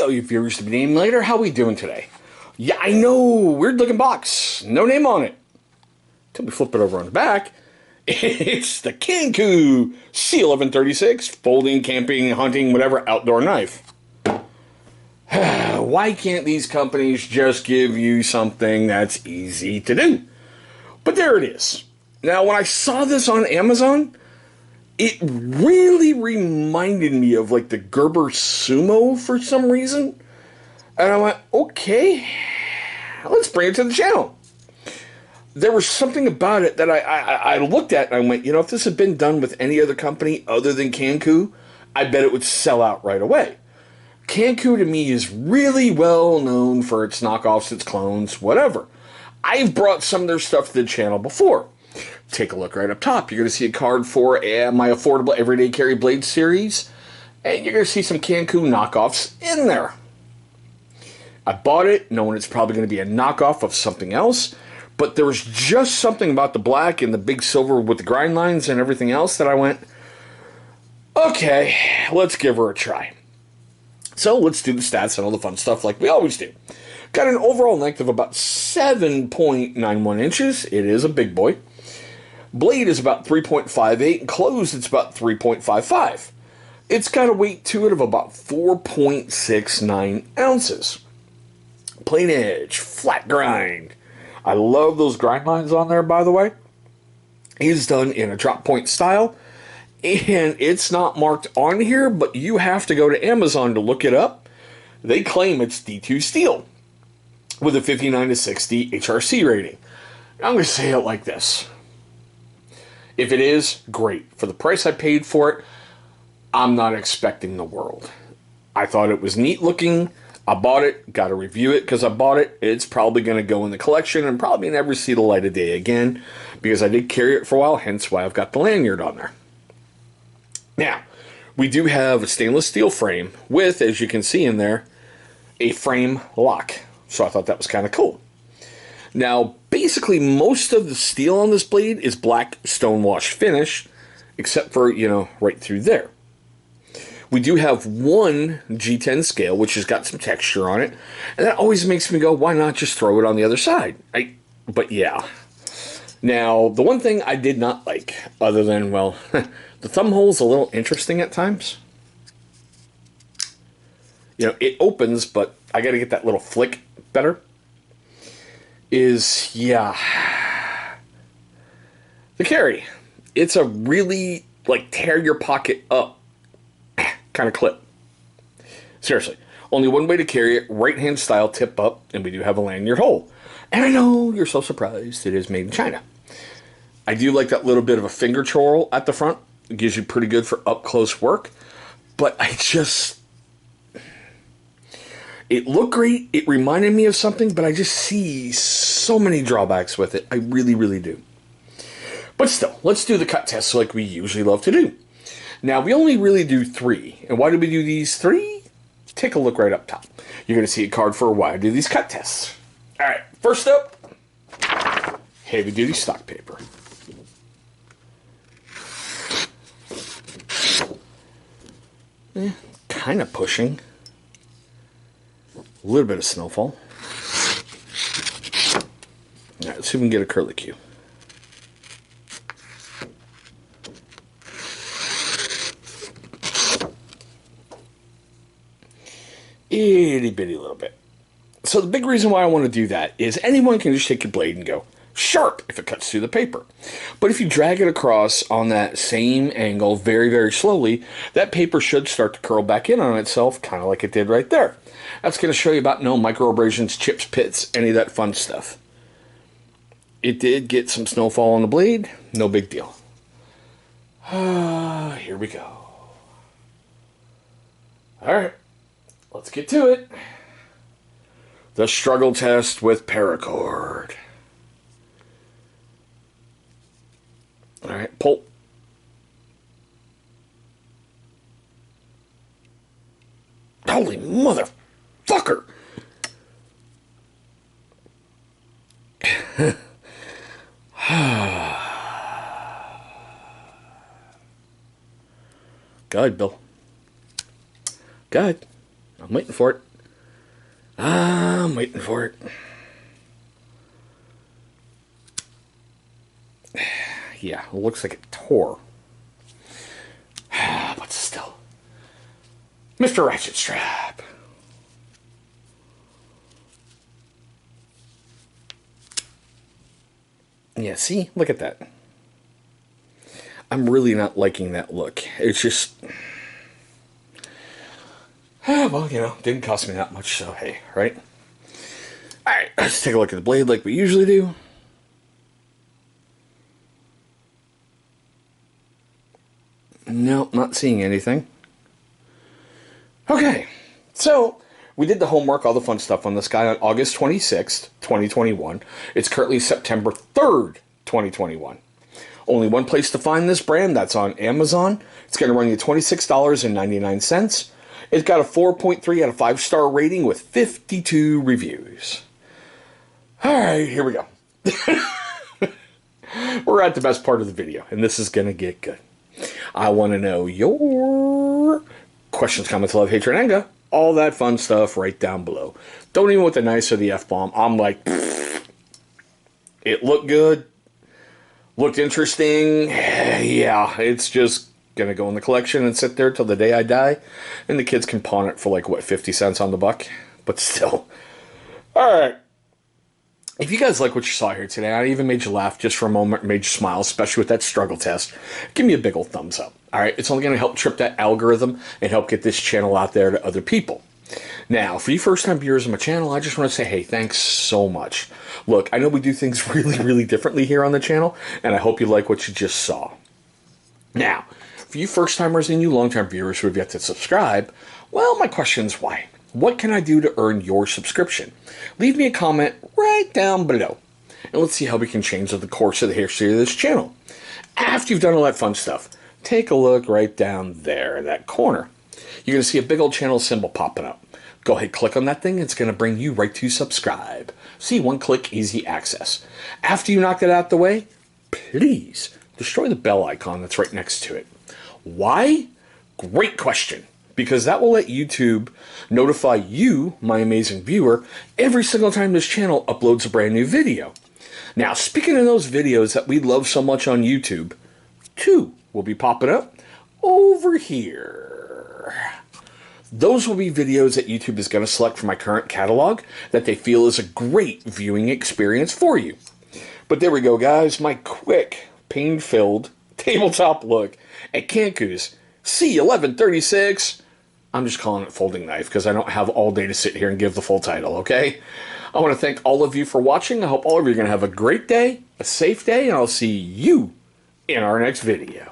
Hey, all you viewers to be named later, how we doing today? Yeah, I know, weird looking box, no name on it. Till we flip it over on the back, it's the Canku C1136 Folding, Camping, Hunting, whatever outdoor knife. Why can't these companies just give you something that's easy to do? But there it is. Now, when I saw this on Amazon, it really reminded me of like the Gerber Sumo for some reason. And I went, okay, let's bring it to the channel. There was something about it that I looked at and I went, you know, if this had been done with any other company other than Canku, I bet it would sell out right away. Canku to me is really well known for its knockoffs, its clones, whatever. I've brought some of their stuff to the channel before. Take a look right up top. You're going to see a card for my Affordable Everyday Carry Blade series. And you're going to see some Canku knockoffs in there. I bought it knowing it's probably going to be a knockoff of something else. But there was just something about the black and the big silver with the grind lines and everything else that I went, okay, let's give her a try. So let's do the stats and all the fun stuff like we always do. Got an overall length of about 7.91 inches. It is a big boy. Blade is about 3.58, and closed it's about 3.55. It's got a weight to it of about 4.69 ounces. Plain edge, flat grind. I love those grind lines on there, by the way. It's done in a drop point style, and it's not marked on here, but you have to go to Amazon to look it up. They claim it's D2 steel with a 59 to 60 HRC rating. I'm going to say it like this. If it is, great. For the price I paid for it, I'm not expecting the world. I thought it was neat looking. I bought it, got to review it because I bought it. It's probably going to go in the collection and probably never see the light of day again because I did carry it for a while, hence why I've got the lanyard on there. Now, we do have a stainless steel frame with, as you can see in there, a frame lock. So I thought that was kind of cool. Now, basically, most of the steel on this blade is black stonewash finish, except for, you know, right through there. We do have one G10 scale, which has got some texture on it, and that always makes me go, why not just throw it on the other side? But yeah. Now, the one thing I did not like, other than, well, the thumb hole's a little interesting at times. You know, it opens, but I got to get that little flick better. Yeah, the carry. It's a really, like, tear your pocket up kind of clip. Seriously. Only one way to carry it, right-hand style, tip up, and we do have a lanyard hole. And I know you're so surprised it is made in China. I do like that little bit of a finger twirl at the front. It gives you pretty good for up-close work. But it looked great. It reminded me of something, but I just see so many drawbacks with it. I really, really do. But still, let's do the cut tests like we usually love to do. Now, we only really do 3. And why do we do these 3? Take a look right up top. You're going to see a card for why I do these cut tests. All right, first up, heavy-duty stock paper. Kind of pushing. A little bit of snowfall. All right, let's see if we can get a curlicue. Itty bitty little bit. So the big reason why I want to do that is anyone can just take your blade and go sharp if it cuts through the paper. But if you drag it across on that same angle very, very slowly, that paper should start to curl back in on itself, kind of like it did right there. That's going to show you about no micro abrasions, chips, pits, any of that fun stuff. It did get some snowfall on the blade. No big deal. Here we go. All right. Let's get to it. The struggle test with paracord. All right, pull. Holy motherfucker! Go ahead, Bill. Go ahead. I'm waiting for it. I'm waiting for it. Yeah, it looks like it tore. But still. Mr. Ratchet Strap. Yeah, see? Look at that. I'm really not liking that look. It's just... well, you know, didn't cost me that much, so hey, right? Alright, let's take a look at the blade like we usually do. Nope, not seeing anything. Okay, so we did the homework, all the fun stuff on this guy on August 26th, 2021. It's currently September 3rd, 2021. Only one place to find this brand, that's on Amazon. It's going to run you $26.99. It's got a 4.3 out of 5-star rating with 52 reviews. Alright, here we go. We're at the best part of the video, and this is going to get good. I want to know your questions, comments, love, hatred, anger, all that fun stuff right down below. Don't even with the nice or the F-bomb. I'm like, it looked good, looked interesting. Yeah, it's just going to go in the collection and sit there till the day I die. And the kids can pawn it for like, what, 50 cents on the buck? But still. Alright. If you guys like what you saw here today, I even made you laugh just for a moment, made you smile, especially with that struggle test, give me a big old thumbs up. Alright, it's only going to help trip that algorithm and help get this channel out there to other people. Now, for you first-time viewers of my channel, I just want to say, hey, thanks so much. Look, I know we do things really, really differently here on the channel, and I hope you like what you just saw. Now, for you first-timers and you long-term viewers who have yet to subscribe, well, my question is why? What can I do to earn your subscription? Leave me a comment right down below. And let's see how we can change the course of the history of this channel. After you've done all that fun stuff, take a look right down there in that corner. You're going to see a big old channel symbol popping up. Go ahead, click on that thing. It's going to bring you right to subscribe. See, one click, easy access. After you knock that out the way, please destroy the bell icon that's right next to it. Why? Great question. Because that will let YouTube notify you, my amazing viewer, every single time this channel uploads a brand new video. Now, speaking of those videos that we love so much on YouTube, 2 will be popping up over here. Those will be videos that YouTube is going to select from my current catalog that they feel is a great viewing experience for you. But there we go, guys. My quick, pain-filled tabletop look at Canku's C1136. I'm just calling it Folding Knife because I don't have all day to sit here and give the full title, okay? I want to thank all of you for watching. I hope all of you are going to have a great day, a safe day, and I'll see you in our next video.